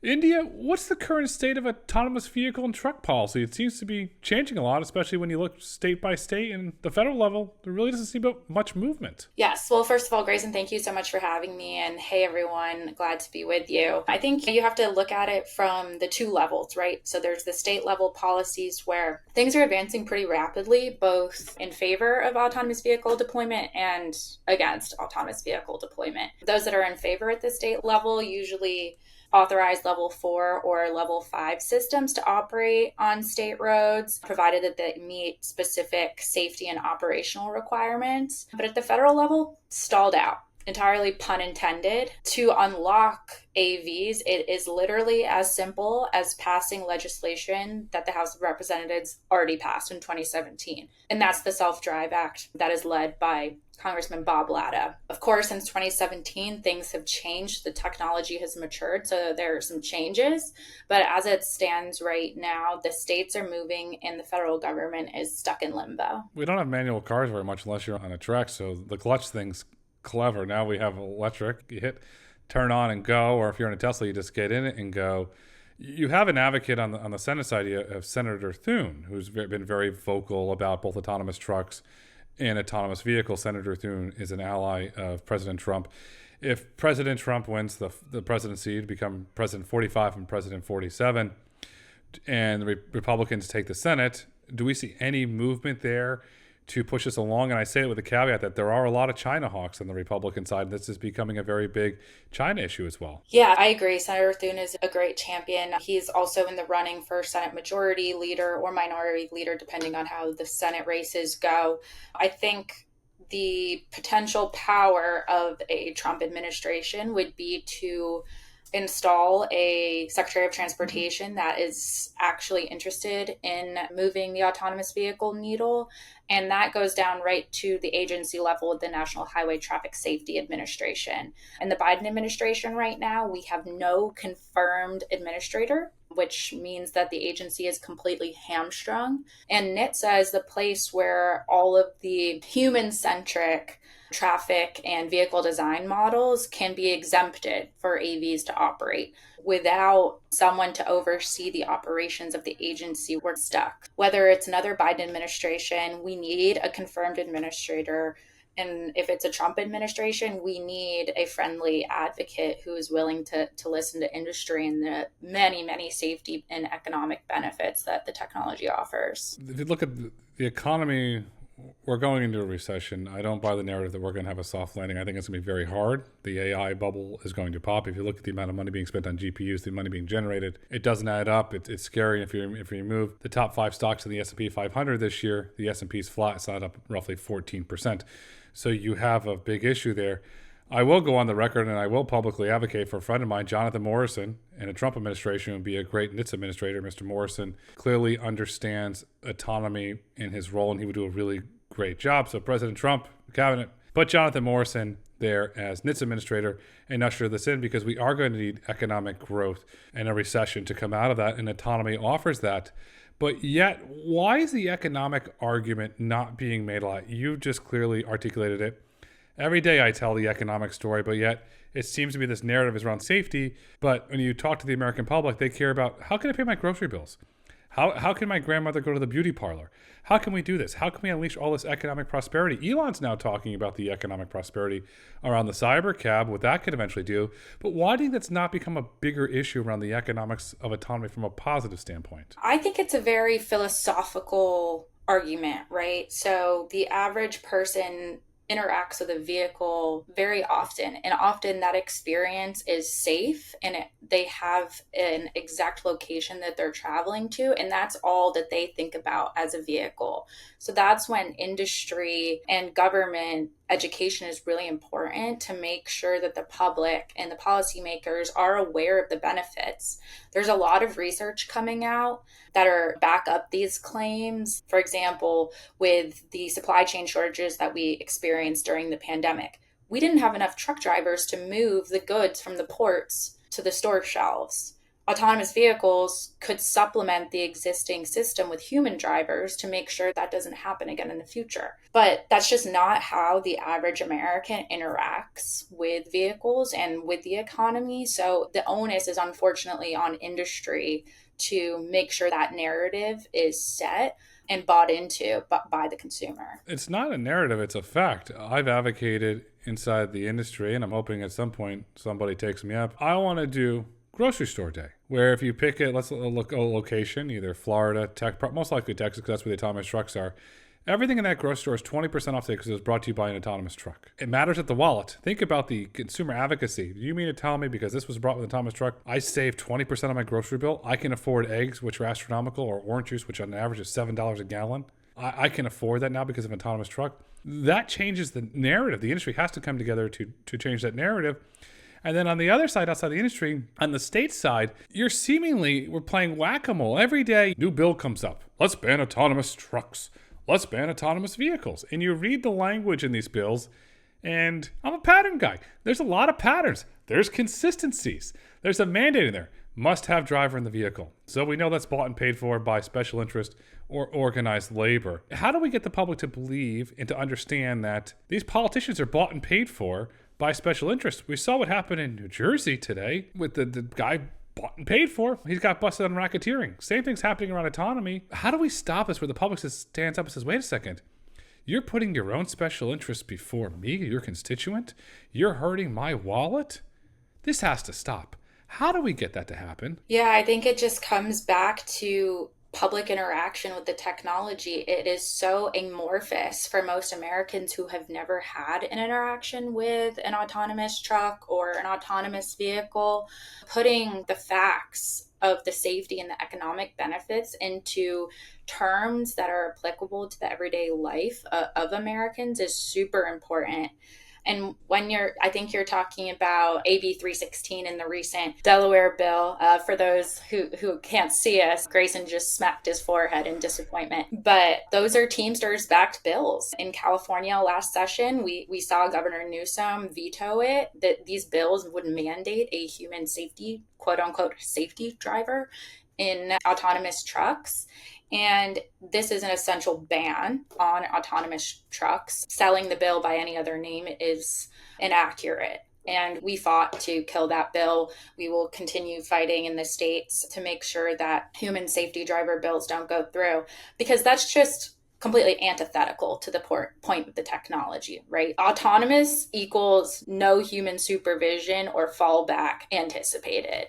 India, what's the current state of autonomous vehicle and truck policy? It seems to be changing a lot, especially when you look state by state. And the federal level, there really doesn't seem much movement. Yes. Well, first of all, Grayson, thank you so much for having me. And hey, everyone, glad to be with you. I think you have to look at it from the two levels, right? So there's the state level policies where things are advancing pretty rapidly, both in favor of autonomous vehicle deployment and against autonomous vehicle deployment. Those that are in favor at the state level usually authorize level 4 or level 5 systems to operate on state roads, provided that they meet specific safety and operational requirements. But at the federal level, stalled out. Entirely pun intended. To unlock AVs, it is literally as simple as passing legislation that the House of Representatives already passed in 2017. And that's the Self Drive Act that is led by Congressman Bob Latta. Of course, since 2017, things have changed. The technology has matured, so there are some changes. But as it stands right now, the states are moving and the federal government is stuck in limbo. We don't have manual cars very much unless you're on a track, so the clutch thing's clever. Now we have electric. You hit turn on and go, or if you're in a Tesla, you just get in it and go. You have an advocate on the Senate side of Senator Thune, who's been very vocal about both autonomous trucks and autonomous vehicles. Senator Thune is an ally of President Trump. If President Trump wins the presidency to become President 45 and President 47, and the Republicans take the Senate, do we see any movement there to push us along? And I say it with the caveat that there are a lot of China hawks on the Republican side, and this is becoming a very big China issue as well. Yeah, I agree. Senator Thune is a great champion. He's also in the running for Senate Majority Leader or Minority Leader, depending on how the Senate races go. I think the potential power of a Trump administration would be to install a Secretary of Transportation that is actually interested in moving the autonomous vehicle needle. And that goes down right to the agency level of the National Highway Traffic Safety Administration. In the Biden administration right now, we have no confirmed administrator, which means that the agency is completely hamstrung. And NHTSA is the place where all of the human centric traffic and vehicle design models can be exempted for AVs to operate. Without someone to oversee the operations of the agency, we're stuck. Whether it's another Biden administration, we need a confirmed administrator. And if it's a Trump administration, we need a friendly advocate who is willing to listen to industry and the many, many safety and economic benefits that the technology offers. If you look at the economy, we're going into a recession. I don't buy the narrative that we're going to have a soft landing. I think it's going to be very hard. The AI bubble is going to pop. If you look at the amount of money being spent on GPUs, the money being generated, it doesn't add up. It's scary. If you move the top 5 stocks in the S&P 500 this year, the S&P's flat. It's not up roughly 14%. So you have a big issue there. I will go on the record and I will publicly advocate for a friend of mine, Jonathan Morrison, in a Trump administration would be a great NHTSA administrator. Mr. Morrison clearly understands autonomy in his role, and he would do a really great job. So President Trump, cabinet, put Jonathan Morrison there as NHTSA administrator and usher this in, because we are going to need economic growth and a recession to come out of that, and autonomy offers that. But yet, why is the economic argument not being made a lot? You just clearly articulated it. Every day I tell the economic story, but yet it seems to be this narrative is around safety. But when you talk to the American public, they care about, how can I pay my grocery bills? How can my grandmother go to the beauty parlor? How can we do this? How can we unleash all this economic prosperity? Elon's now talking about the economic prosperity around the cyber cab, what that could eventually do. But why do you think that's not become a bigger issue around the economics of autonomy from a positive standpoint? I think it's a very philosophical argument, right? So the average person interacts with a vehicle very often, and often that experience is safe and they have an exact location that they're traveling to, and that's all that they think about as a vehicle. So that's when industry and government education is really important to make sure that the public and the policymakers are aware of the benefits. There's a lot of research coming out that are back up these claims. For example, with the supply chain shortages that we experienced during the pandemic, we didn't have enough truck drivers to move the goods from the ports to the store shelves. autonomous vehicles could supplement the existing system with human drivers to make sure that doesn't happen again in the future. But that's just not how the average American interacts with vehicles and with the economy. So the onus is unfortunately on industry to make sure that narrative is set and bought into by the consumer. It's not a narrative, it's a fact. I've advocated inside the industry, and I'm hoping at some point somebody takes me up. I want to do grocery store day, where if you pick it, let's look a location, either Florida, most likely Texas, because that's where the autonomous trucks are. Everything in that grocery store is 20% off today because it was brought to you by an autonomous truck. It matters at the wallet. Think about the consumer advocacy. Do you mean to tell me because this was brought with an autonomous truck, I save 20% of my grocery bill? I can afford eggs, which are astronomical, or orange juice, which on average is $7 a gallon. I can afford that now because of an autonomous truck. That changes the narrative. The industry has to come together to change that narrative. And then on the other side, outside the industry, on the state side, we're playing whack-a-mole. Every day, new bill comes up. Let's ban autonomous trucks. Let's ban autonomous vehicles. And you read the language in these bills, and I'm a pattern guy. There's a lot of patterns. There's consistencies. There's a mandate in there. Must have driver in the vehicle. So we know that's bought and paid for by special interest or organized labor. How do we get the public to believe and to understand that these politicians are bought and paid for by special interest? We saw what happened in New Jersey today with the guy bought and paid for. He's got busted on racketeering. Same thing's happening around autonomy. How do we stop this where the public stands up and says, wait a second, you're putting your own special interests before me, your constituent? You're hurting my wallet? This has to stop. How do we get that to happen? Yeah, I think it just comes back to public interaction with the technology. It is so amorphous for most Americans who have never had an interaction with an autonomous truck or an autonomous vehicle. Putting the facts of the safety and the economic benefits into terms that are applicable to the everyday life of Americans is super important. And I think you're talking about AB 316 in the recent Delaware bill. For those who can't see us, Grayson just smacked his forehead in disappointment. But those are Teamsters-backed bills. In California last session, we saw Governor Newsom veto it, that these bills would mandate a human safety, quote unquote, safety driver in autonomous trucks. And this is an essential ban on autonomous trucks. Selling the bill by any other name is inaccurate. And we fought to kill that bill. We will continue fighting in the states to make sure that human safety driver bills don't go through, because that's just completely antithetical to the point of the technology, right? Autonomous equals no human supervision or fallback anticipated.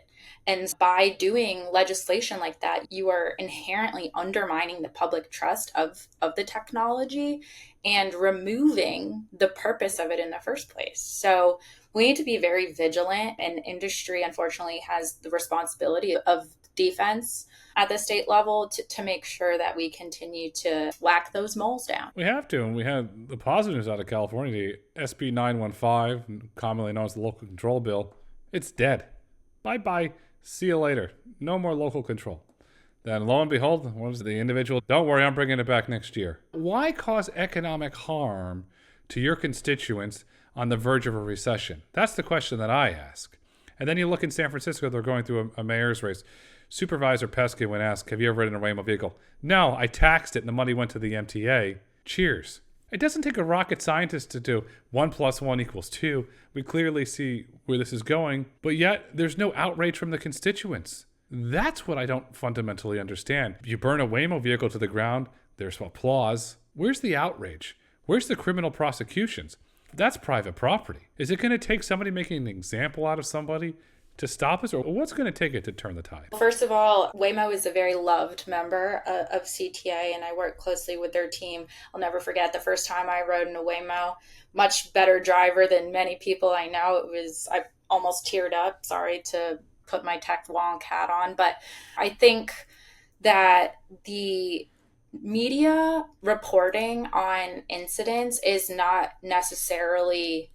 And by doing legislation like that, you are inherently undermining the public trust of the technology and removing the purpose of it in the first place. So we need to be very vigilant, and industry, unfortunately, has the responsibility of defense at the state level to make sure that we continue to whack those moles down. We have to, and we had the positive news out of California, the SB 915, commonly known as the Local Control Bill. It's dead. Bye-bye. See you later. No more local control. Then lo and behold, what was the individual? Don't worry, I'm bringing it back next year. Why cause economic harm to your constituents on the verge of a recession? That's the question that I ask. And then you look in San Francisco, they're going through a mayor's race. Supervisor Pesky, when asked, have you ever ridden a Waymo vehicle? No, I taxed it and the money went to the MTA. Cheers. It doesn't take a rocket scientist to do 1 + 1 = 2. We clearly see where this is going, but yet there's no outrage from the constituents. That's what I don't fundamentally understand. You burn a Waymo vehicle to the ground, there's applause. Where's the outrage? Where's the criminal prosecutions? That's private property. Is it going to take somebody making an example out of somebody to stop us, or what's going to take it to turn the tide? First of all, Waymo is a very loved member of CTA, and I work closely with their team. I'll never forget the first time I rode in a Waymo. Much better driver than many people I know. I almost teared up. Sorry to put my tech wonk hat on, but I think that the media reporting on incidents is not necessarily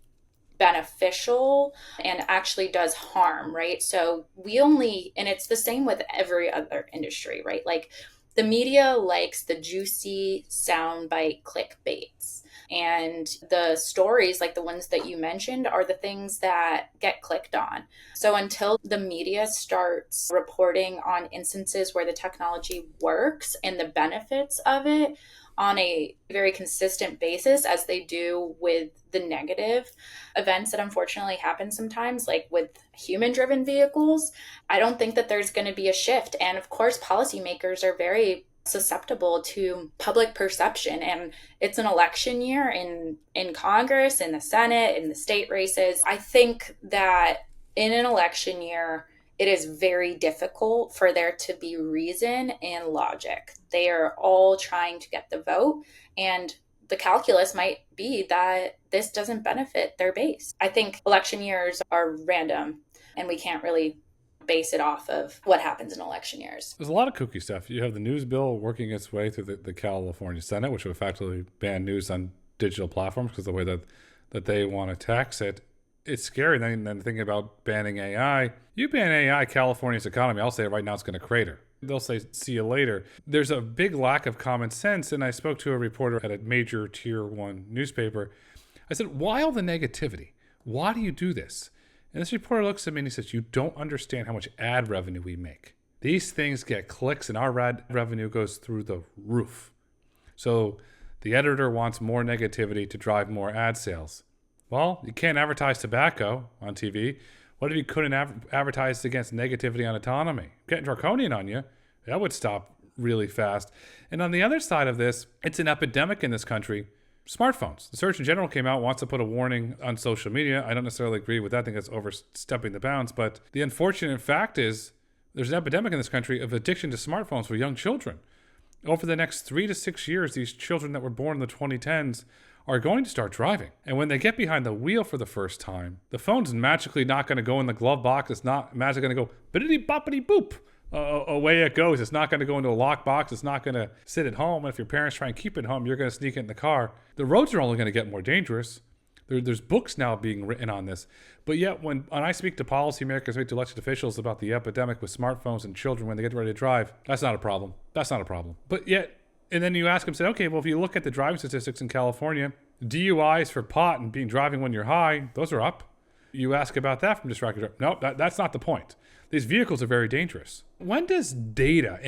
beneficial and actually does harm, right? So and it's the same with every other industry, right? Like the media likes the juicy soundbite clickbaits. And the stories, like the ones that you mentioned, are the things that get clicked on. So until the media starts reporting on instances where the technology works and the benefits of it on a very consistent basis, as they do with the negative events that unfortunately happen sometimes, like with human driven vehicles, I don't think that there's going to be a shift. And of course, policymakers are very susceptible to public perception, and it's an election year in Congress, in the Senate, in the state races. I think that in an election year, it is very difficult for there to be reason and logic. They are all trying to get the vote, and the calculus might be that this doesn't benefit their base. I think election years are random, and we can't really base it off of what happens in election years. There's a lot of kooky stuff. You have the news bill working its way through the California Senate, which would effectively ban news on digital platforms because of the way that they want to tax it. It's scary. Then thinking about banning AI. You ban AI, California's economy, I'll say right now it's going to crater. They'll say, see you later. There's a big lack of common sense. And I spoke to a reporter at a major tier 1 newspaper. I said, why all the negativity? Why do you do this? And this reporter looks at me and he says, you don't understand how much ad revenue we make. These things get clicks and our ad revenue goes through the roof. So the editor wants more negativity to drive more ad sales. Well, you can't advertise tobacco on TV. What if you couldn't advertise against negativity on autonomy? Getting draconian on you, that would stop really fast. And on the other side of this, it's an epidemic in this country. Smartphones. The Surgeon General came out, wants to put a warning on social media. I don't necessarily agree with that. I think that's overstepping the bounds. But the unfortunate fact is there's an epidemic in this country of addiction to smartphones for young children. Over the next 3 to 6 years, these children that were born in the 2010s are going to start driving. And when they get behind the wheel for the first time, the phone's magically not going to go in the glove box. It's not magically going to go biddity boppity boop. Away it goes. It's not going to go into a lockbox. It's not going to sit at home. And if your parents try and keep it home, you're going to sneak it in the car. The roads are only going to get more dangerous. There's books now being written on this. But yet when I speak to policymakers, speak to elected officials about the epidemic with smartphones and children when they get ready to drive, that's not a problem. That's not a problem. But yet, and then you ask them, say, okay, well, if you look at the driving statistics in California, DUIs for pot and driving when you're high, those are up. You ask about that from distracted driving. No, that's not the point. These vehicles are very dangerous. When does data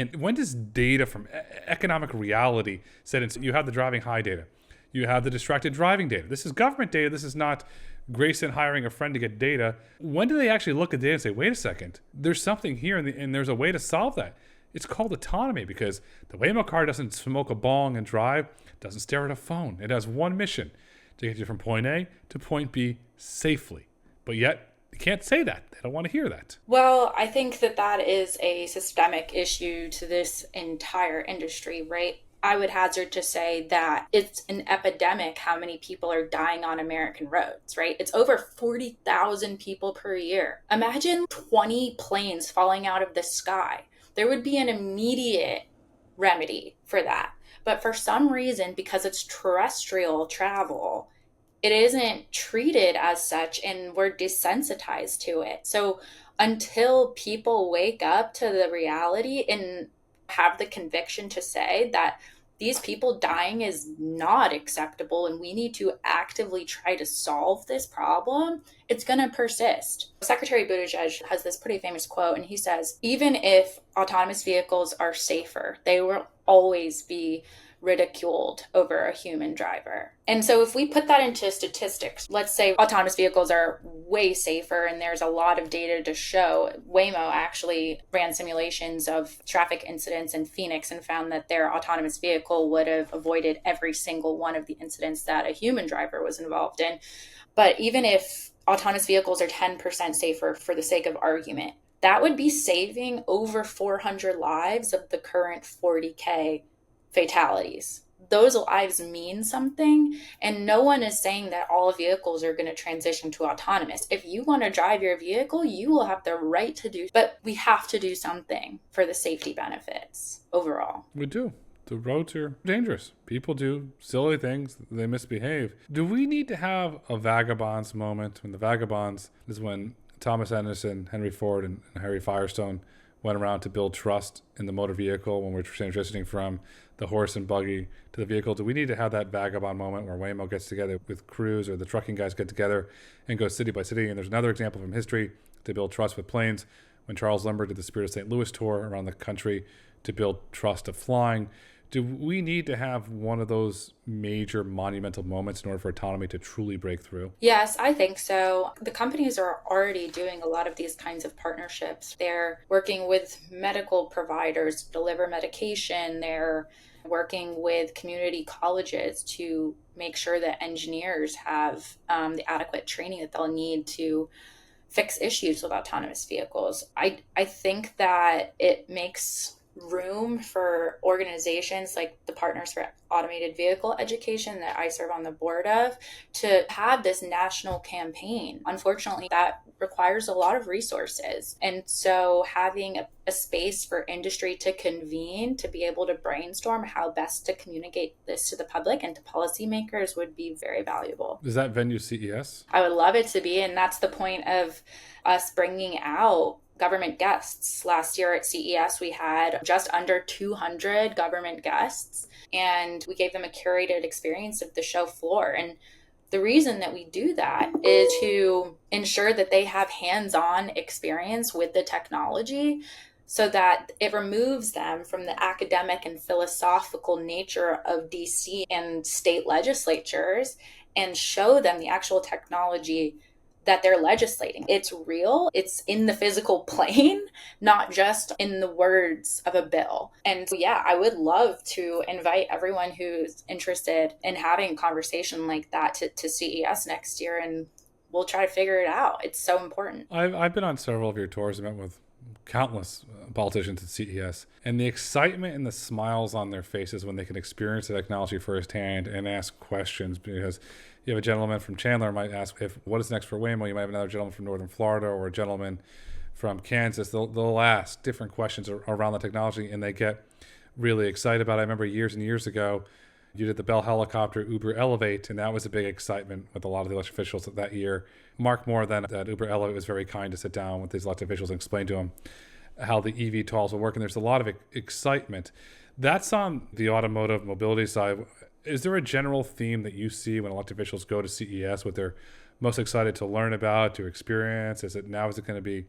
from economic reality set in? You have the driving high data. You have the distracted driving data. This is government data. This is not Grayson hiring a friend to get data. When do they actually look at data and say, wait a second, there's something here and there's a way to solve that? It's called autonomy, because the Waymo car doesn't smoke a bong and drive, doesn't stare at a phone. It has one mission, to get you from point A to point B safely. But yet, you can't say that. They don't want to hear that. Well, I think that is a systemic issue to this entire industry, right? I would hazard to say that it's an epidemic how many people are dying on American roads, right? It's over 40,000 people per year. Imagine 20 planes falling out of the sky. There would be an immediate remedy for that. But for some reason, because it's terrestrial travel, it isn't treated as such, and we're desensitized to it. So until people wake up to the reality and have the conviction to say that these people dying is not acceptable and we need to actively try to solve this problem, it's going to persist. Secretary Buttigieg has this pretty famous quote, and he says, even if autonomous vehicles are safer, they will always be ridiculed over a human driver. And so if we put that into statistics, let's say autonomous vehicles are way safer and there's a lot of data to show. Waymo actually ran simulations of traffic incidents in Phoenix and found that their autonomous vehicle would have avoided every single one of the incidents that a human driver was involved in. But even if autonomous vehicles are 10% safer for the sake of argument, that would be saving over 400 lives of the current 40K fatalities. Those lives mean something, and no one is saying that all vehicles are going to transition to autonomous. If you want to drive your vehicle, you will have the right to do, but we have to do something for the safety benefits overall. We do. The roads are dangerous. People do silly things. They misbehave. Do we need to have a vagabonds moment? When the vagabonds is when Thomas Edison, Henry Ford, and Harry Firestone went around to build trust in the motor vehicle when we're transitioning from the horse and buggy to the vehicle? Do we need to have that vagabond moment where Waymo gets together with crews or the trucking guys get together and go city by city? And there's another example from history to build trust with planes when Charles Lindbergh did the Spirit of St. Louis tour around the country to build trust of flying. Do we need to have one of those major monumental moments in order for autonomy to truly break through? Yes, I think so. The companies are already doing a lot of these kinds of partnerships. They're working with medical providers to deliver medication. They're working with community colleges to make sure that engineers have the adequate training that they'll need to fix issues with autonomous vehicles. I think that it makes room for organizations like the Partners for Automated Vehicle Education that I serve on the board of to have this national campaign. Unfortunately, that requires a lot of resources. And so having a space for industry to convene, to be able to brainstorm how best to communicate this to the public and to policymakers would be very valuable. Is that venue CES? I would love it to be. And that's the point of us bringing out government guests. Last year at CES, we had just under 200 government guests, and we gave them a curated experience of the show floor. And the reason that we do that is to ensure that they have hands-on experience with the technology so that it removes them from the academic and philosophical nature of DC and state legislatures and show them the actual technology that they're legislating. It's real. It's in the physical plane, not just in the words of a bill. And so, yeah, I would love to invite everyone who's interested in having a conversation like that to CES next year, and we'll try to figure it out. It's so important. I've been on several of your tours. I met with countless politicians at CES, and the excitement and the smiles on their faces when they can experience the technology firsthand and ask questions, because you have a gentleman from Chandler might ask what is next for Waymo. You might have another gentleman from Northern Florida or a gentleman from Kansas. They'll ask different questions around the technology, and they get really excited about it. I remember years and years ago, you did the Bell Helicopter Uber Elevate, and that was a big excitement with a lot of the elected officials that year. Mark Moore then at Uber Elevate was very kind to sit down with these elected officials and explain to them how the EV tolls will work, and there's a lot of excitement. That's on the automotive mobility side. Is there a general theme that you see when elected officials go to CES, what they're most excited to learn about, to experience? Is it going to be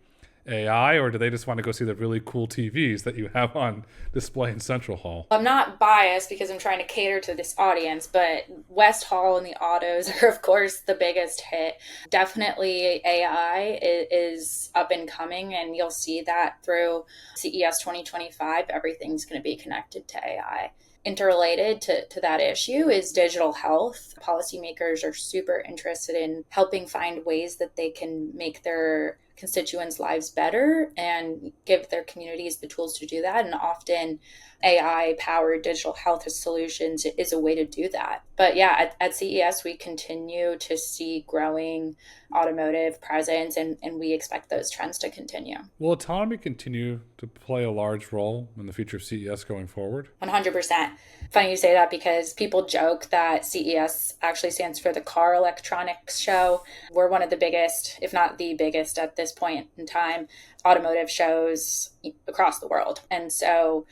AI, or do they just want to go see the really cool TVs that you have on display in Central Hall? I'm not biased because I'm trying to cater to this audience, but West Hall and the autos are, of course, the biggest hit. Definitely AI is up and coming, and you'll see that through CES 2025. Everything's going to be connected to AI. Interrelated to that issue is digital health. Policymakers are super interested in helping find ways that they can make their constituents' lives better and give their communities the tools to do that. And often AI-powered digital health solutions is a way to do that. But yeah, at CES, we continue to see growing automotive presence, and we expect those trends to continue. Will autonomy continue to play a large role in the future of CES going forward? 100%. Funny you say that because people joke that CES actually stands for the Car Electronics Show. We're one of the biggest, if not the biggest at this point in time, automotive shows across the world. And so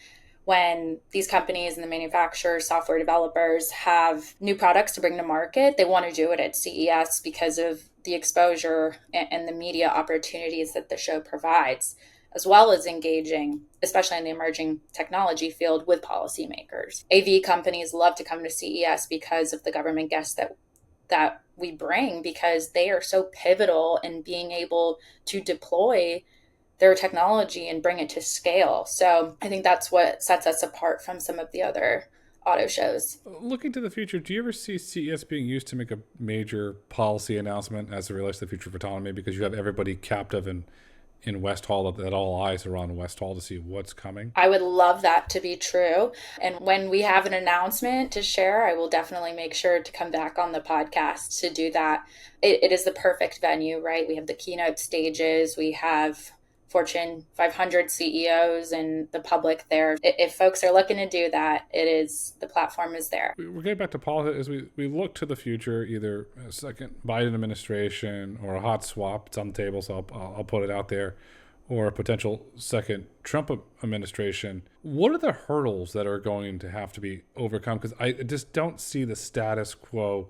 when these companies and the manufacturers, software developers have new products to bring to market, they want to do it at CES because of the exposure and the media opportunities that the show provides, as well as engaging, especially in the emerging technology field, with policymakers. AV companies love to come to CES because of the government guests that we bring, because they are so pivotal in being able to deploy their technology and bring it to scale. So I think that's what sets us apart from some of the other auto shows. Looking to the future, do you ever see CES being used to make a major policy announcement as it relates to the future of autonomy, because you have everybody captive in West Hall, that all eyes are on West Hall to see what's coming? I would love that to be true. And when we have an announcement to share, I will definitely make sure to come back on the podcast to do that. It is the perfect venue, right? We have the keynote stages, we have Fortune 500 CEOs and the public there. If folks are looking to do that, the platform is there. We're getting back to politics. As we look to the future, either a second Biden administration or a hot swap. It's on the table, so I'll put it out there, or a potential second Trump administration, what are the hurdles that are going to have to be overcome? Because I just don't see the status quo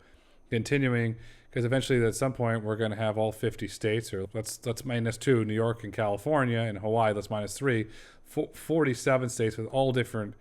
continuing. Because eventually, at some point, we're going to have all 50 states, or let's -2, New York and California, and Hawaii, let's -3, 47 states with all different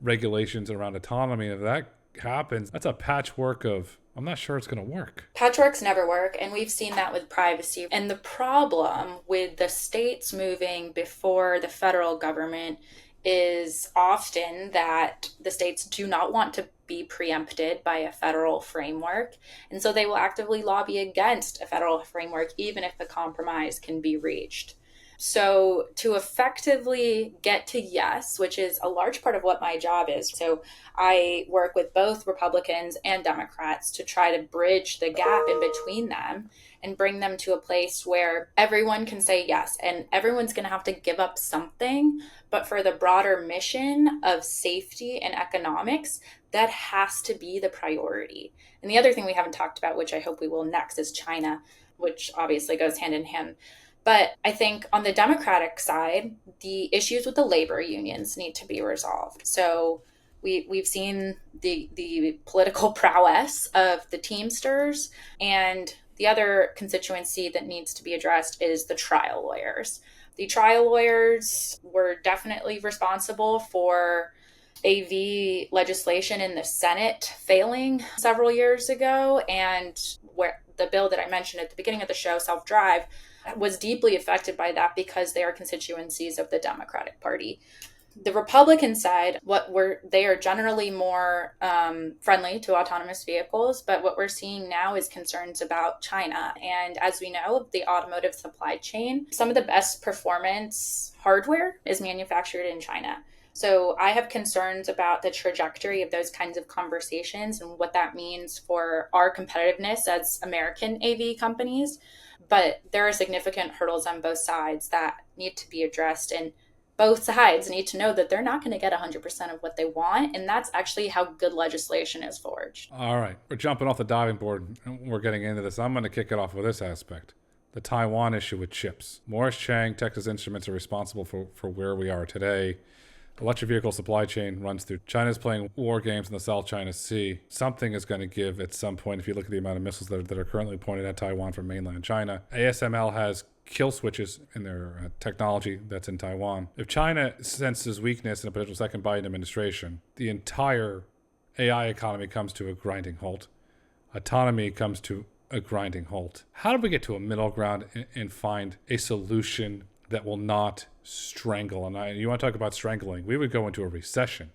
regulations around autonomy. And if that happens, that's a patchwork of, I'm not sure it's going to work. Patchworks never work, and we've seen that with privacy. And the problem with the states moving before the federal government is often that the states do not want to be preempted by a federal framework. And so they will actively lobby against a federal framework, even if a compromise can be reached. So to effectively get to yes, which is a large part of what my job is. So I work with both Republicans and Democrats to try to bridge the gap in between them and bring them to a place where everyone can say yes, and everyone's going to have to give up something. But for the broader mission of safety and economics, that has to be the priority. And the other thing we haven't talked about, which I hope we will next, is China, which obviously goes hand in hand. But I think on the Democratic side, the issues with the labor unions need to be resolved. So we've seen the political prowess of the Teamsters, and the other constituency that needs to be addressed is the trial lawyers. The trial lawyers were definitely responsible for AV legislation in the Senate failing several years ago, and where the bill that I mentioned at the beginning of the show, self-drive, was deeply affected by that because they are constituencies of the Democratic Party. The Republican side, they are generally more friendly to autonomous vehicles, but what we're seeing now is concerns about China. And as we know, the automotive supply chain, some of the best performance hardware is manufactured in China. So I have concerns about the trajectory of those kinds of conversations and what that means for our competitiveness as American AV companies. But there are significant hurdles on both sides that need to be addressed, and both sides need to know that they're not going to get 100% of what they want, and that's actually how good legislation is forged. All right, we're jumping off the diving board. We're getting into this. I'm going to kick it off with this aspect. The Taiwan issue with chips. Morris Chang, Texas Instruments are responsible for where we are today. Electric vehicle supply chain runs through. China's playing war games in the South China Sea. Something is going to give at some point if you look at the amount of missiles that are currently pointed at Taiwan from mainland China. ASML has kill switches in their technology that's in Taiwan. If China senses weakness in a potential second Biden administration, the entire AI economy comes to a grinding halt. Autonomy comes to a grinding halt. How do we get to a middle ground and find a solution that will not strangle? And you want to talk about strangling? We would go into a recession,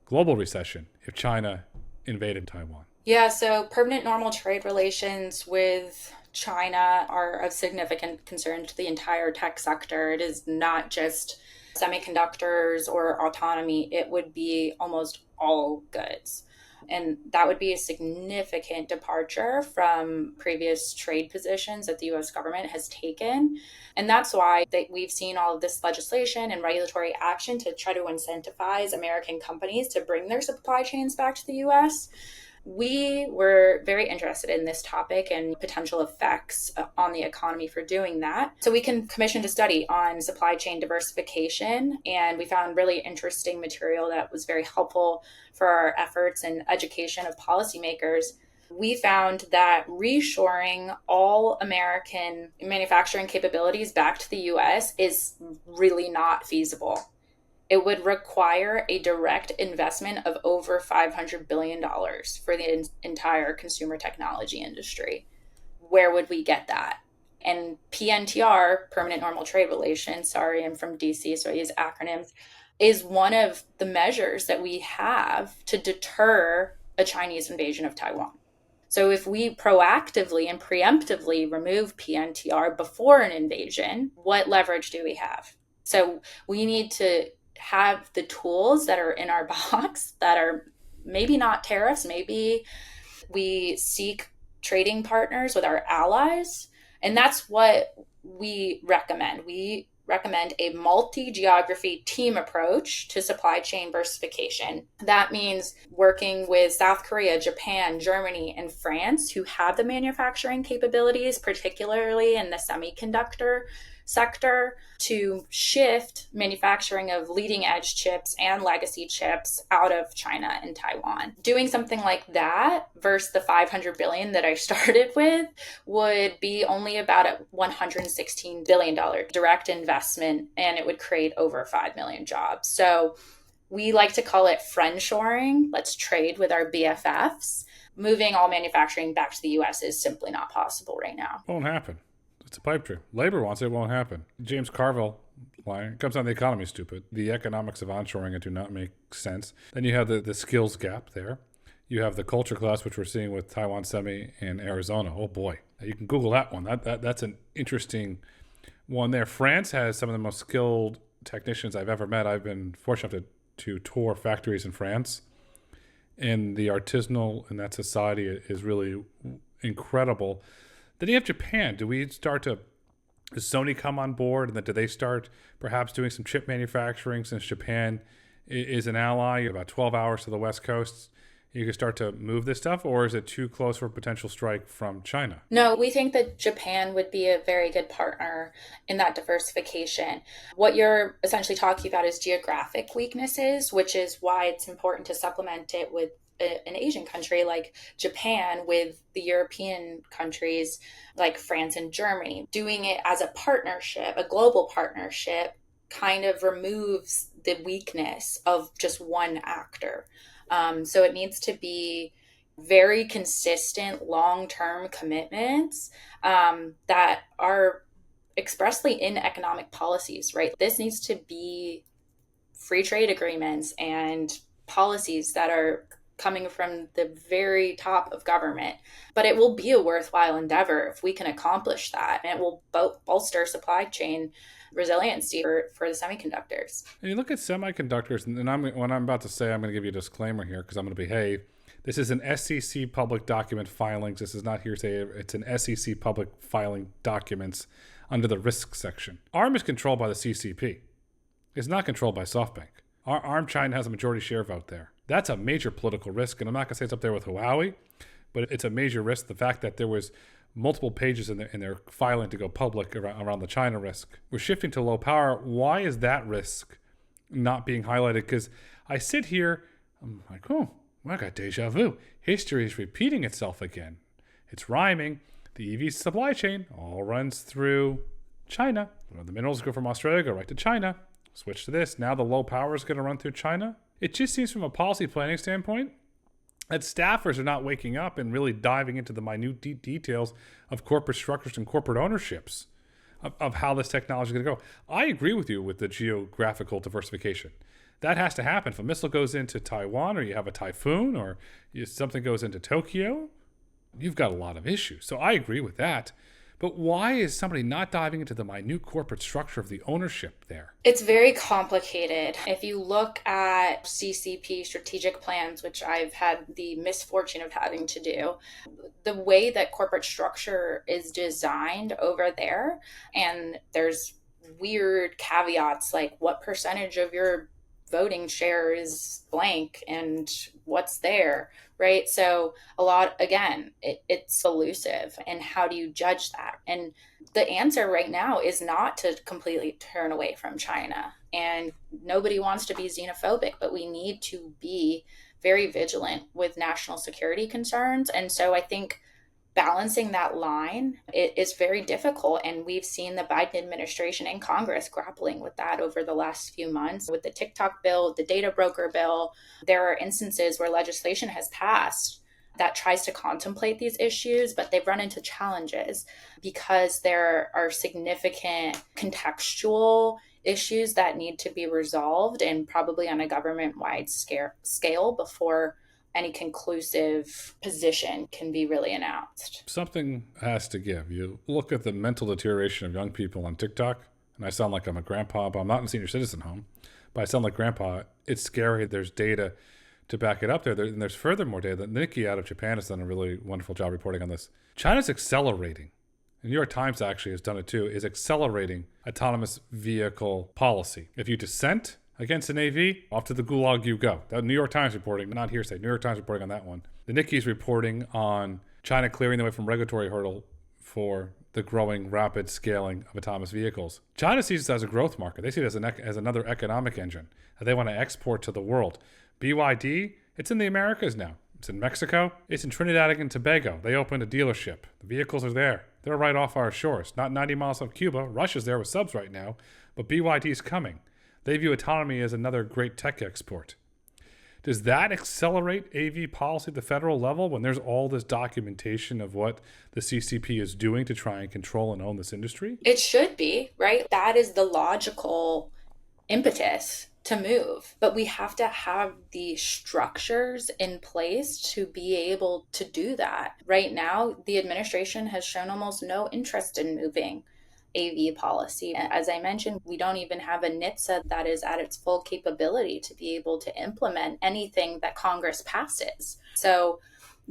global recession, if China invaded Taiwan. Yeah, so permanent normal trade relations with China are of significant concern to the entire tech sector. It is not just semiconductors or autonomy, it would be almost all goods. And that would be a significant departure from previous trade positions that the US government has taken. And that's why we've seen all of this legislation and regulatory action to try to incentivize American companies to bring their supply chains back to the US. We were very interested in this topic and potential effects on the economy for doing that. So we commissioned a study on supply chain diversification, and we found really interesting material that was very helpful for our efforts and education of policymakers. We found that reshoring all American manufacturing capabilities back to the US is really not feasible. It would require a direct investment of over $500 billion for the entire consumer technology industry. Where would we get that? And PNTR, Permanent Normal Trade Relations, sorry, I'm from DC, so I use acronyms, is one of the measures that we have to deter a Chinese invasion of Taiwan. So if we proactively and preemptively remove PNTR before an invasion, what leverage do we have? So we need to have the tools that are in our box that are maybe not tariffs, maybe we seek trading partners with our allies. And that's what we recommend. We recommend a multi-geography team approach to supply chain diversification. That means working with South Korea, Japan, Germany, and France, who have the manufacturing capabilities, particularly in the semiconductor sector to shift manufacturing of leading edge chips and legacy chips out of China and Taiwan. Doing something like that versus the $500 billion that I started with would be only about a $116 billion direct investment, and it would create over 5 million jobs. So we like to call it friendshoring. Let's trade with our BFFs. Moving all manufacturing back to the US is simply not possible right now. Won't happen. It's a pipe dream. Labor wants it, won't happen. James Carville line comes on the economy stupid. The economics of onshoring it do not make sense. Then you have the skills gap there. You have the culture class, which we're seeing with Taiwan Semi and Arizona. Oh boy. You can Google that one. That's an interesting one there. France has some of the most skilled technicians I've ever met. I've been fortunate to tour factories in France. And the artisanal in that society is really incredible. Then you have Japan. Does Sony come on board? And then do they start perhaps doing some chip manufacturing, since Japan is an ally? About 12 hours to the West Coast. You can start to move this stuff, or is it too close for a potential strike from China? No, we think that Japan would be a very good partner in that diversification. What you're essentially talking about is geographic weaknesses, which is why it's important to supplement it with an Asian country like Japan with the European countries like France and Germany. Doing it as a partnership, a global partnership, kind of removes the weakness of just one actor. So it needs to be very consistent long-term commitments that are expressly in economic policies, right? This needs to be free trade agreements and policies that are coming from the very top of government. But it will be a worthwhile endeavor if we can accomplish that. And it will bolster supply chain resiliency for the semiconductors. And you look at semiconductors, and when I'm about to say, I'm going to give you a disclaimer here because I'm going to behave. This is an SEC public document filings. This is not hearsay. It's an SEC public filing documents under the risk section. ARM is controlled by the CCP. It's not controlled by SoftBank. ARM China has a majority share vote there. That's a major political risk, and I'm not going to say it's up there with Huawei, but it's a major risk. The fact that there was multiple pages in their filing to go public around the China risk. We're shifting to low power. Why is that risk not being highlighted? Because I sit here, I'm like, oh, I got deja vu. History is repeating itself again. It's rhyming. The EV supply chain all runs through China. The minerals go from Australia, go right to China. Switch to this. Now the low power is going to run through China. It just seems from a policy planning standpoint that staffers are not waking up and really diving into the minute details of corporate structures and corporate ownerships of how this technology is going to go. I agree with you with the geographical diversification. That has to happen. If a missile goes into Taiwan, or you have a typhoon, or something goes into Tokyo, you've got a lot of issues. So I agree with that. But why is somebody not diving into the minute corporate structure of the ownership there? It's very complicated. If you look at CCP strategic plans, which I've had the misfortune of having to do, the way that corporate structure is designed over there, and there's weird caveats like what percentage of your voting share is blank and what's there, right? So a lot, again, it's elusive. And how do you judge that? And the answer right now is not to completely turn away from China. And nobody wants to be xenophobic, but we need to be very vigilant with national security concerns. And so I think balancing that line is very difficult. And we've seen the Biden administration and Congress grappling with that over the last few months with the TikTok bill, the data broker bill. There are instances where legislation has passed that tries to contemplate these issues, but they've run into challenges because there are significant contextual issues that need to be resolved, and probably on a government-wide scale before any conclusive position can be really announced. Something has to give. You look at the mental deterioration of young people on TikTok, and I sound like I'm a grandpa, but I'm not in a senior citizen home, but I sound like grandpa. It's scary. There's data to back it up there. And there's furthermore data. Nikki out of Japan has done a really wonderful job reporting on this. China's accelerating. The New York Times actually has done it too, is accelerating autonomous vehicle policy. If you dissent against an AV, off to the gulag you go. The New York Times reporting, not hearsay, New York Times reporting on that one. The Nikkei's reporting on China clearing the way from regulatory hurdle for the growing rapid scaling of autonomous vehicles. China sees it as a growth market. They see it as another economic engine that they want to export to the world. BYD, it's in the Americas now. It's in Mexico. It's in Trinidad and Tobago. They opened a dealership. The vehicles are there. They're right off our shores. Not 90 miles off Cuba. Russia's there with subs right now. But BYD's coming. They view autonomy as another great tech export. Does that accelerate AV policy at the federal level when there's all this documentation of what the CCP is doing to try and control and own this industry? It should be, right? That is the logical impetus to move. But we have to have the structures in place to be able to do that. Right now, the administration has shown almost no interest in moving AV policy. As I mentioned, we don't even have a NHTSA that is at its full capability to be able to implement anything that Congress passes. So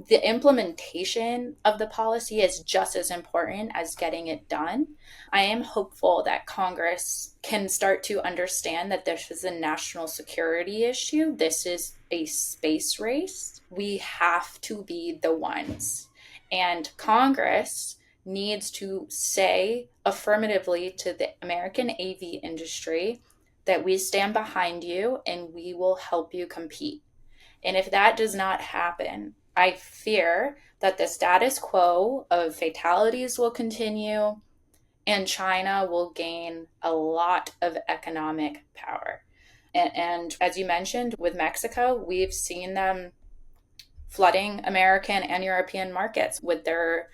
the implementation of the policy is just as important as getting it done. I am hopeful that Congress can start to understand that this is a national security issue. This is a space race. We have to be the ones. And Congress needs to say affirmatively to the American AV industry that we stand behind you and we will help you compete. And if that does not happen, I fear that the status quo of fatalities will continue and China will gain a lot of economic power. And as you mentioned, with Mexico, we've seen them flooding American and European markets with their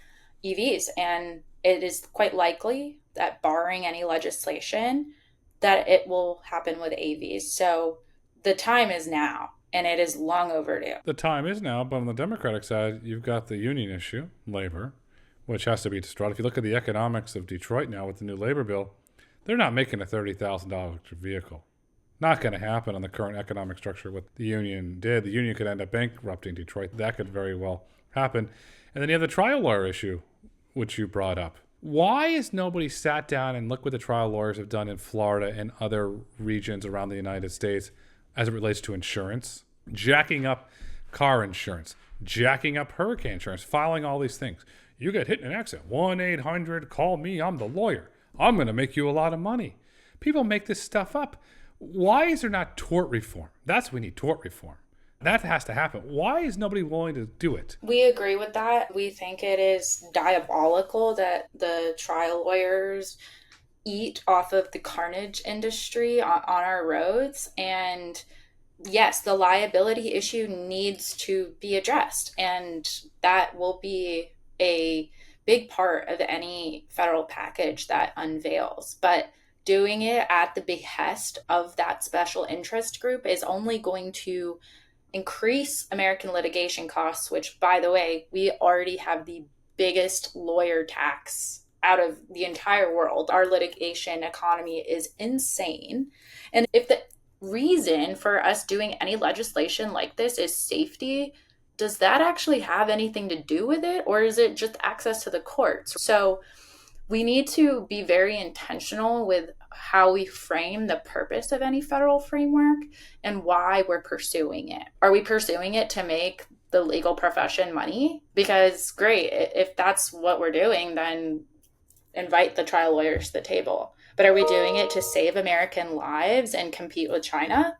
EVs. And it is quite likely that barring any legislation, that it will happen with AVs. So the time is now, and it is long overdue. The time is now, but on the Democratic side, you've got the union issue, labor, which has to be destroyed. If you look at the economics of Detroit now with the new labor bill, they're not making a $30,000 electric vehicle. Not going to happen on the current economic structure what the union did. The union could end up bankrupting Detroit. That could very well happen. And then you have the trial lawyer issue, which you brought up. Why has nobody sat down and looked what the trial lawyers have done in Florida and other regions around the United States as it relates to insurance? Jacking up car insurance, jacking up hurricane insurance, filing all these things. You get hit in an accident, 1-800, call me, I'm the lawyer. I'm going to make you a lot of money. People make this stuff up. Why is there not tort reform? That's what we need, tort reform. That has to happen. Why is nobody willing to do it? We agree with that. We think it is diabolical that the trial lawyers eat off of the carnage industry on our roads. And yes, the liability issue needs to be addressed. And that will be a big part of any federal package that unveils. But doing it at the behest of that special interest group is only going to increase American litigation costs, which, by the way, we already have the biggest lawyer tax out of the entire world. Our litigation economy is insane. And if the reason for us doing any legislation like this is safety, does that actually have anything to do with it? Or is it just access to the courts? So we need to be very intentional with how we frame the purpose of any federal framework and why we're pursuing it. Are we pursuing it to make the legal profession money? Because great, if that's what we're doing, then invite the trial lawyers to the table. But are we doing it to save American lives and compete with China?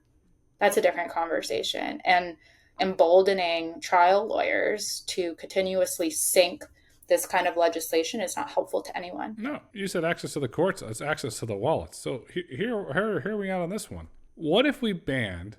That's a different conversation. And emboldening trial lawyers to continuously sink this kind of legislation is not helpful to anyone. No, you said access to the courts. It's access to the wallets. So here we are on this one. What if we banned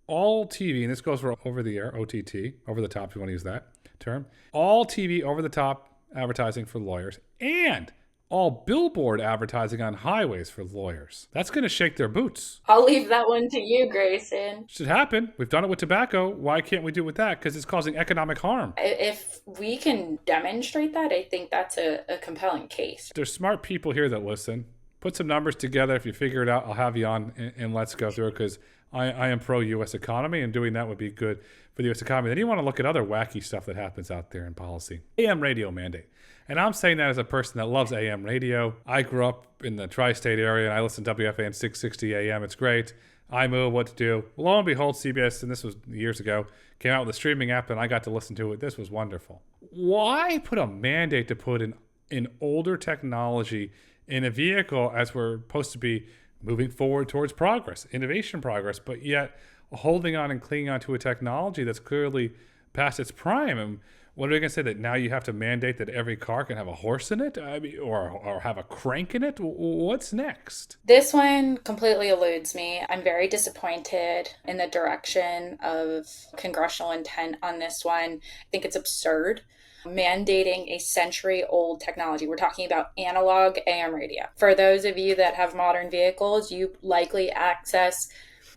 all TV, and this goes for over the air, OTT, over the top, if you want to use that term, all TV over the top advertising for lawyers, and all billboard advertising on highways for lawyers? That's going to shake their boots. I'll leave that one to you, Grayson. Should happen. We've done it with tobacco. Why can't we do it with that? Because it's causing economic harm. If we can demonstrate that, I think that's a compelling case. There's smart people here that listen. Put some numbers together. If you figure it out, I'll have you on and let's go through it, because I am pro-U.S. economy, and doing that would be good for the U.S. economy. Then you want to look at other wacky stuff that happens out there in policy. AM radio mandate. And I'm saying that as a person that loves AM radio. I grew up in the tri-state area, and I listen to WFAN 660 AM. It's great. I know what to do. Lo and behold, CBS, and this was years ago, came out with a streaming app, and I got to listen to it. This was wonderful. Why put a mandate to put in in older technology in a vehicle as we're supposed to be moving forward towards progress, innovation progress, but yet holding on and clinging on to a technology that's clearly past its prime? And what are we going to say, that now you have to mandate that every car can have a horse in it? I mean, or have a crank in it? What's next? This one completely eludes me. I'm very disappointed in the direction of congressional intent on this one. I think it's absurd. Mandating a century-old technology. We're talking about analog AM radio. For those of you that have modern vehicles, you likely access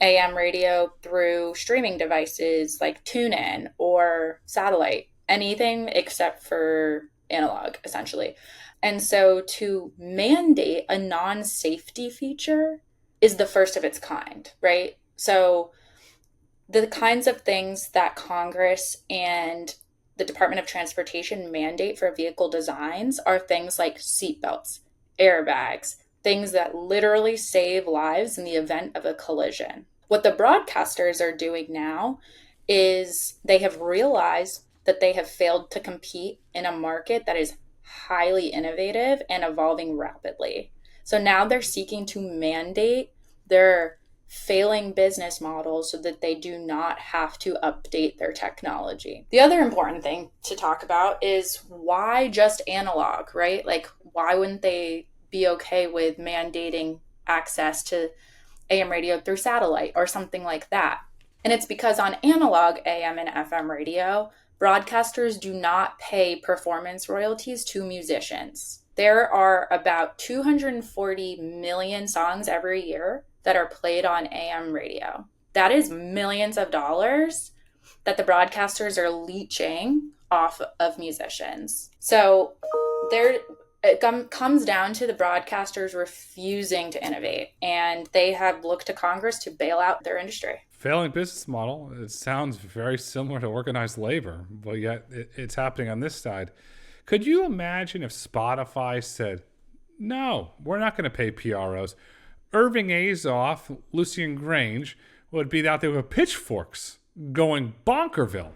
AM radio through streaming devices like TuneIn or satellite, anything except for analog, essentially. And so to mandate a non-safety feature is the first of its kind, right? So the kinds of things that Congress and the Department of Transportation mandate for vehicle designs are things like seatbelts, airbags, things that literally save lives in the event of a collision. What the broadcasters are doing now is they have realized that they have failed to compete in a market that is highly innovative and evolving rapidly. So now they're seeking to mandate their failing business models so that they do not have to update their technology. The other important thing to talk about is why just analog, right? Like, why wouldn't they be okay with mandating access to AM radio through satellite or something like that? And it's because on analog AM and FM radio, broadcasters do not pay performance royalties to musicians. There are about 240 million songs every year that are played on AM radio. That is millions of dollars that the broadcasters are leeching off of musicians. So it comes down to the broadcasters refusing to innovate, and they have looked to Congress to bail out their industry. Failing business model. It sounds very similar to organized labor, but yet it's happening on this side. Could you imagine if Spotify said, no, we're not going to pay PROs? Irving Azoff, Lucian Grange would be out there with pitchforks going bonkersville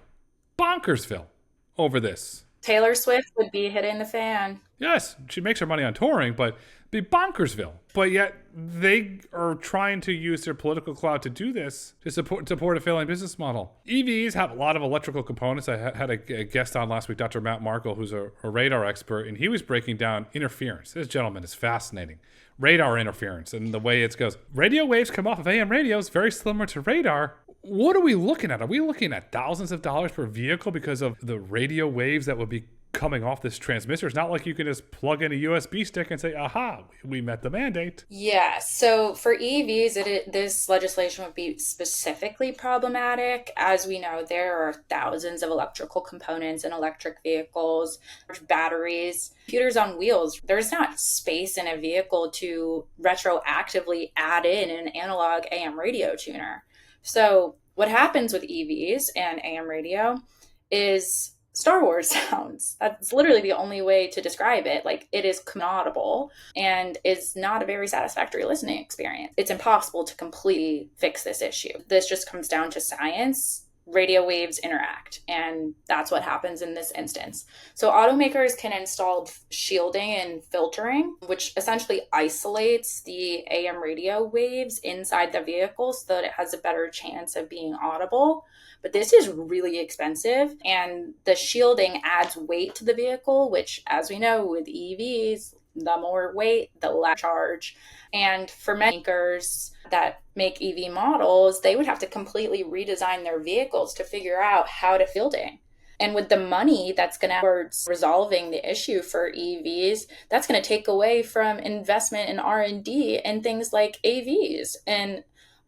over this. Taylor Swift would be hitting the fan. Yes, she makes her money on touring, but be bonkersville. But yet they are trying to use their political clout to do this, to support a failing business model. EVs have a lot of electrical components. I had a guest on last week, Dr. Matt Markle, who's a radar expert, and he was breaking down interference. This gentleman is fascinating. Radar interference and the way it goes. Radio waves come off of AM radios, very similar to radar. What are we looking at? Are we looking at thousands of dollars per vehicle because of the radio waves that would be coming off this transmitter? It's not like you can just plug in a USB stick and say, aha, we met the mandate. Yeah, so for EVs, this legislation would be specifically problematic. As we know, there are thousands of electrical components in electric vehicles, batteries, computers on wheels. There's not space in a vehicle to retroactively add in an analog AM radio tuner. So what happens with EVs and AM radio is Star Wars sounds. That's literally the only way to describe it. Like, it is inaudible and is not a very satisfactory listening experience. It's impossible to completely fix this issue. This just comes down to science. Radio waves interact, and that's what happens in this instance. So automakers can install shielding and filtering, which essentially isolates the AM radio waves inside the vehicle so that it has a better chance of being audible. But this is really expensive, and the shielding adds weight to the vehicle, which, as we know with EVs, the more weight, the less charge. And for makers that make EV models, they would have to completely redesign their vehicles to figure out how to shielding. And with the money that's going towards resolving the issue for EVs, that's going to take away from investment in R&D and things like AVs and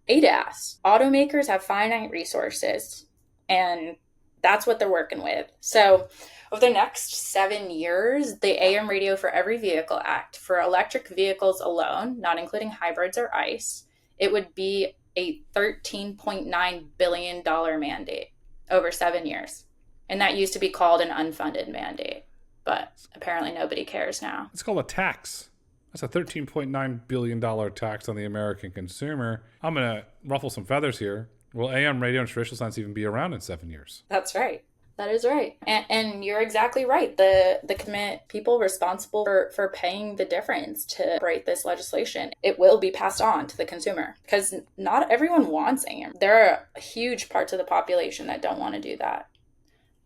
ADAS. Automakers have finite resources, and that's what they're working with. So over the next 7 years, the AM Radio for Every Vehicle Act, for electric vehicles alone, not including hybrids or ICE, it would be a $13.9 billion mandate over 7 years. And that used to be called an unfunded mandate, but apparently nobody cares now. It's called a tax. That's a $13.9 billion tax on the American consumer. I'm going to ruffle some feathers here. Will AM radio and traditional science even be around in 7 years? That's right. That is right. And you're exactly right. The commit people responsible for paying the difference to write this legislation, it will be passed on to the consumer because not everyone wants AIM. There are huge parts of the population that don't want to do that.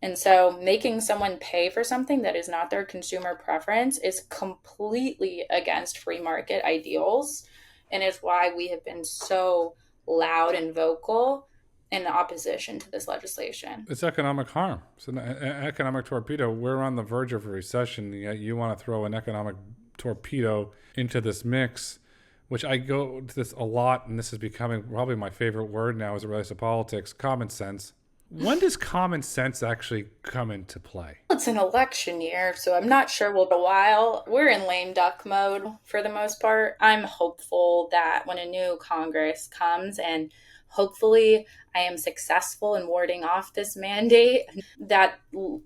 And so making someone pay for something that is not their consumer preference is completely against free market ideals and is why we have been so loud and vocal in opposition to this legislation. It's economic harm. It's an economic torpedo. We're on the verge of a recession, yet you want to throw an economic torpedo into this mix, which I go to this a lot, and this is becoming probably my favorite word now as it relates to politics, common sense. When does common sense actually come into play? It's an election year, so I'm not sure we'll go a while. We're in lame duck mode for the most part. I'm hopeful that when a new Congress comes and hopefully I am successful in warding off this mandate, that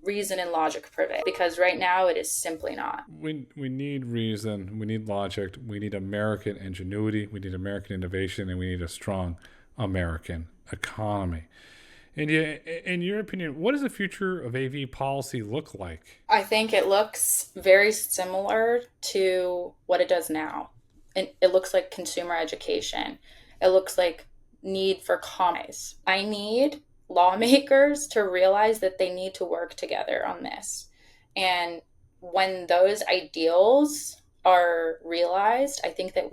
reason and logic prevail. Because right now it is simply not. We need reason, we need logic, we need American ingenuity, we need American innovation, and we need a strong American economy. India, in your opinion, what does the future of AV policy look like? I think it looks very similar to what it does now. It looks like consumer education. It looks like need for compromise. I need lawmakers to realize that they need to work together on this. And when those ideals are realized, I think that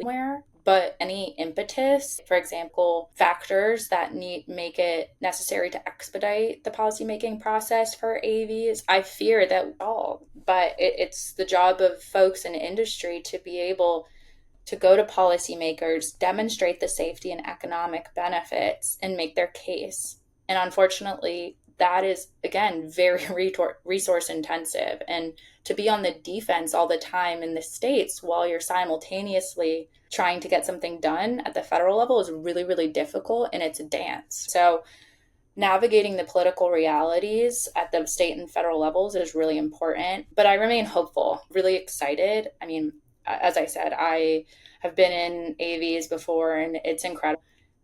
but any impetus, for example, factors that make it necessary to expedite the policymaking process for AVs, I fear that all. But it's the job of folks in industry to be able to go to policymakers, demonstrate the safety and economic benefits, and make their case. And unfortunately, that is, again, very resource intensive. And to be on the defense all the time in the states while you're simultaneously trying to get something done at the federal level is really, really difficult, and it's a dance. So navigating the political realities at the state and federal levels is really important. But I remain hopeful, really excited. I mean, as I said, I have been in AVs before, and it's incredible.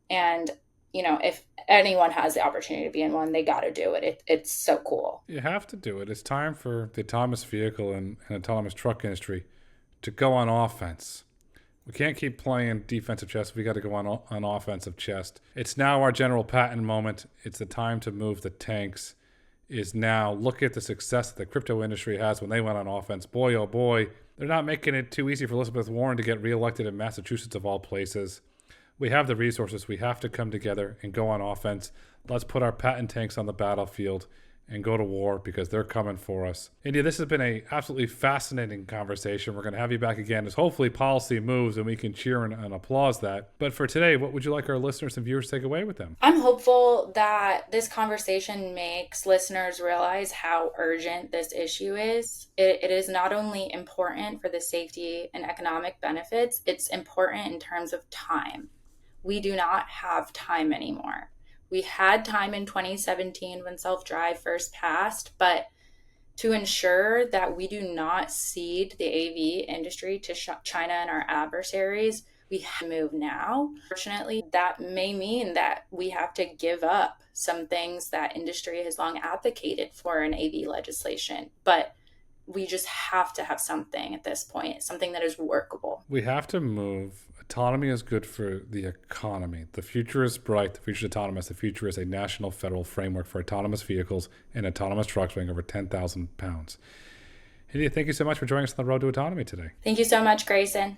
And if anyone has the opportunity to be in one, they got to do it. It's so cool. You have to do it. It's time for the autonomous vehicle and autonomous truck industry to go on offense. We can't keep playing defensive chess. We got to go on offensive chess. It's now our General Patton moment. It's the time to move the tanks. Is now. Look at the success that the crypto industry has when they went on offense. Boy, oh boy, they're not making it too easy for Elizabeth Warren to get reelected in Massachusetts of all places. We have the resources. We have to come together and go on offense. Let's put our patent tanks on the battlefield and go to war because they're coming for us. India, this has been an absolutely fascinating conversation. We're going to have you back again as hopefully policy moves and we can cheer and applaud that. But for today, what would you like our listeners and viewers to take away with them? I'm hopeful that this conversation makes listeners realize how urgent this issue is. It is not only important for the safety and economic benefits, it's important in terms of time. We do not have time anymore. We had time in 2017 when self-drive first passed, but to ensure that we do not cede the AV industry to China and our adversaries, we have to move now. Fortunately, that may mean that we have to give up some things that industry has long advocated for in AV legislation, but we just have to have something at this point, something that is workable. We have to move. Autonomy is good for the economy. The future is bright. The future is autonomous. The future is a national federal framework for autonomous vehicles and autonomous trucks weighing over 10,000 pounds. India, thank you so much for joining us on the road to autonomy today. Thank you so much, Grayson.